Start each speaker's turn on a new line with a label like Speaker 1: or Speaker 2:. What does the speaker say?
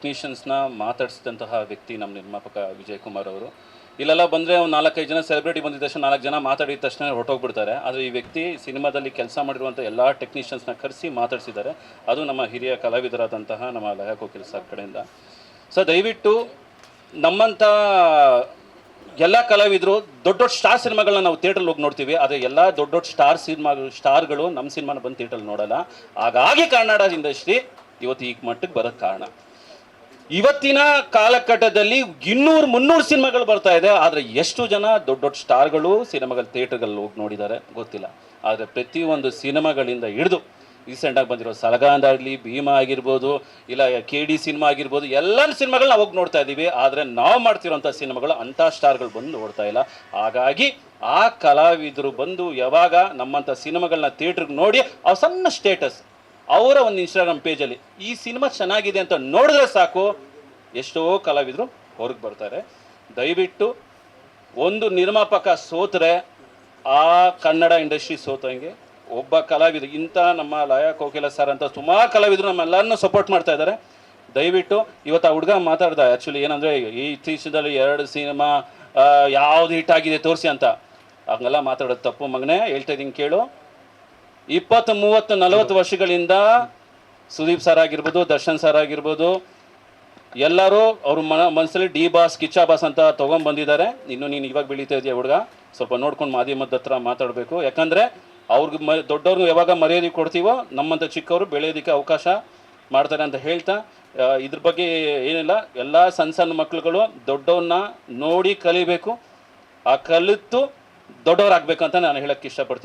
Speaker 1: ಟೆಕ್ನಿಷಿಯನ್ಸ್ನ ಮಾತಾಡಿಸಿದಂತಹ ವ್ಯಕ್ತಿ ನಮ್ಮ ನಿರ್ಮಾಪಕ ವಿಜಯ್ ಕುಮಾರ್ ಅವರು. ಇಲ್ಲೆಲ್ಲ ಬಂದರೆ ಒಂದು 4-5 ಜನ ಸೆಲೆಬ್ರಿಟಿ ಬಂದಿದ್ದ ತಕ್ಷಣ 4 ಜನ ಮಾತಾಡಿದ ತಕ್ಷಣ ಹೊರಟೋಗ್ಬಿಡ್ತಾರೆ. ಆದರೆ ಈ ವ್ಯಕ್ತಿ ಸಿನಿಮಾದಲ್ಲಿ ಕೆಲಸ ಮಾಡಿರುವಂಥ ಎಲ್ಲ ಟೆಕ್ನಿಷಿಯನ್ಸ್ನ ಕರೆಸಿ ಮಾತಾಡಿಸಿದ್ದಾರೆ. ಅದು ನಮ್ಮ ಹಿರಿಯ ಕಲಾವಿದರಾದಂತಹ ನಮ್ಮ ಲಯ ಕೋಕಿಲ ಸರ್ ಕಡೆಯಿಂದ. ಸೊ ದಯವಿಟ್ಟು ನಮ್ಮಂಥ ಎಲ್ಲ ಕಲಾವಿದರು ದೊಡ್ಡ ದೊಡ್ಡ ಸ್ಟಾರ್ ಸಿನಿಮಾಗಳನ್ನ ನಾವು ಥಿಯೇಟ್ರಲ್ಲಿ ಹೋಗಿ ನೋಡ್ತೀವಿ. ಆದರೆ ಎಲ್ಲ ದೊಡ್ಡ ದೊಡ್ಡ ಸ್ಟಾರ್ಗಳು ನಮ್ಮ ಸಿನಿಮಾನ ಬಂದು ಥಿಯೇಟ್ರಲ್ಲಿ ನೋಡಲ್ಲ. ಹಾಗಾಗಿ ಕನ್ನಡ ಇಂಡಸ್ಟ್ರಿ ಇವತ್ತು ಈ ಮಟ್ಟಕ್ಕೆ ಬರೋಕ್ಕೆ ಕಾರಣ. ಇವತ್ತಿನ ಕಾಲಘಟ್ಟದಲ್ಲಿ 200-300 ಸಿನಿಮಾಗಳು ಬರ್ತಾ ಇದೆ. ಆದರೆ ಎಷ್ಟು ಜನ ದೊಡ್ಡ ದೊಡ್ಡ ಸ್ಟಾರ್ಗಳು ಸಿನಿಮಾಗಳು ಥಿಯೇಟರ್ಗಳಲ್ಲಿ ಹೋಗಿ ನೋಡಿದ್ದಾರೆ ಗೊತ್ತಿಲ್ಲ. ಆದರೆ ಪ್ರತಿಯೊಂದು ಸಿನಿಮಾಗಳಿಂದ ಹಿಡಿದು ರೀಸೆಂಟಾಗಿ ಬಂದಿರೋ ಸಲಗಾಂದಾಗಲಿ, ಭೀಮಾ ಆಗಿರ್ಬೋದು, ಇಲ್ಲ KD ಸಿನಿಮಾ ಆಗಿರ್ಬೋದು, ಎಲ್ಲ ಸಿನಿಮಾಗಳು ನಾವು ಹೋಗಿ ನೋಡ್ತಾ ಇದ್ದೀವಿ. ಆದರೆ ನಾವು ಮಾಡ್ತಿರೋಂಥ ಸಿನಿಮಾಗಳು ಅಂಥ ಸ್ಟಾರ್ಗಳು ಬಂದು ನೋಡ್ತಾ ಇಲ್ಲ. ಹಾಗಾಗಿ ಆ ಕಲಾವಿದರು ಬಂದು ಯಾವಾಗ ನಮ್ಮಂಥ ಸಿನಿಮಾಗಳನ್ನ ಥಿಯೇಟ್ರಿಗೆ ನೋಡಿ ಅವ್ರ ಸಣ್ಣ ಸ್ಟೇಟಸ್ ಅವರ ಒಂದು ಇನ್ಸ್ಟಾಗ್ರಾಮ್ ಪೇಜಲ್ಲಿ ಈ ಸಿನಿಮಾ ಚೆನ್ನಾಗಿದೆ ಅಂತ ನೋಡಿದ್ರೆ ಸಾಕು, ಎಷ್ಟೋ ಕಲಾವಿದರು ಹೊರಗೆ ಬರ್ತಾರೆ. ದಯವಿಟ್ಟು ಒಂದು ನಿರ್ಮಾಪಕ ಸೋತರೆ ಆ ಕನ್ನಡ ಇಂಡಸ್ಟ್ರಿ ಸೋತಂಗೆ. ಒಬ್ಬ ಕಲಾವಿದರು ಇಂಥ ನಮ್ಮ ಲಯ ಕೋಕಿಲ ಸರ್ ಅಂತ ಸುಮಾರು ಕಲಾವಿದರು ನಮ್ಮೆಲ್ಲರನ್ನೂ ಸಪೋರ್ಟ್ ಮಾಡ್ತಾ ಇದ್ದಾರೆ. ದಯವಿಟ್ಟು ಇವತ್ತು ಆ ಹುಡುಗ ಮಾತಾಡ್ದ, ಆ್ಯಕ್ಚುಲಿ ಏನಂದರೆ ಈ ಇತ್ತೀಚೆದಲ್ಲಿ 2 ಸಿನಿಮಾ ಯಾವುದು ಹಿಟ್ ಆಗಿದೆ ತೋರಿಸಿ ಅಂತ. ಹಂಗೆಲ್ಲ ಮಾತಾಡೋದು ತಪ್ಪು ಮಗನೇ, ಹೇಳ್ತಾ ಇದ್ದೀನಿ ಕೇಳು. 20, 30, 40 ವರ್ಷಗಳಿಂದ ಸುದೀಪ್ ಸರ್ ಆಗಿರ್ಬೋದು, ದರ್ಶನ್ ಸರ್ ಆಗಿರ್ಬೋದು, ಎಲ್ಲರೂ ಅವ್ರ ಮನಸ್ಸಲ್ಲಿ ಡಿ ಬಾಸ್, ಕಿಚ್ಚಾ ಬಾಸ್ ಅಂತ ತೊಗೊಂಡ್ಬಂದಿದ್ದಾರೆ. ಇನ್ನು ನೀನು ಇವಾಗ ಬೆಳೀತಾ ಇದೆಯಾ ಹುಡುಗ, ಸ್ವಲ್ಪ ನೋಡ್ಕೊಂಡು ಮಾಧ್ಯಮದ ಹತ್ರ ಮಾತಾಡಬೇಕು. ಯಾಕಂದರೆ ಅವ್ರಿಗೆ ದೊಡ್ಡವ್ರಿಗೆ ಯಾವಾಗ ಮರ್ಯಾದೆ ಕೊಡ್ತೀವೋ ನಮ್ಮಂಥ ಚಿಕ್ಕವರು ಬೆಳೆಯೋದಕ್ಕೆ ಅವಕಾಶ ಮಾಡ್ತಾರೆ ಅಂತ ಹೇಳ್ತಾ, ಇದ್ರ ಬಗ್ಗೆ ಏನಿಲ್ಲ, ಎಲ್ಲ ಸಣ್ಣ ಮಕ್ಕಳುಗಳು ದೊಡ್ಡವ್ರನ್ನ ನೋಡಿ ಕಲಿಬೇಕು. ಆ ಕಲಿತು ದೊಡ್ಡವರಾಗಬೇಕಂತ ನಾನು ಹೇಳೋಕ್ಕೆ ಇಷ್ಟಪಡ್ತೀನಿ.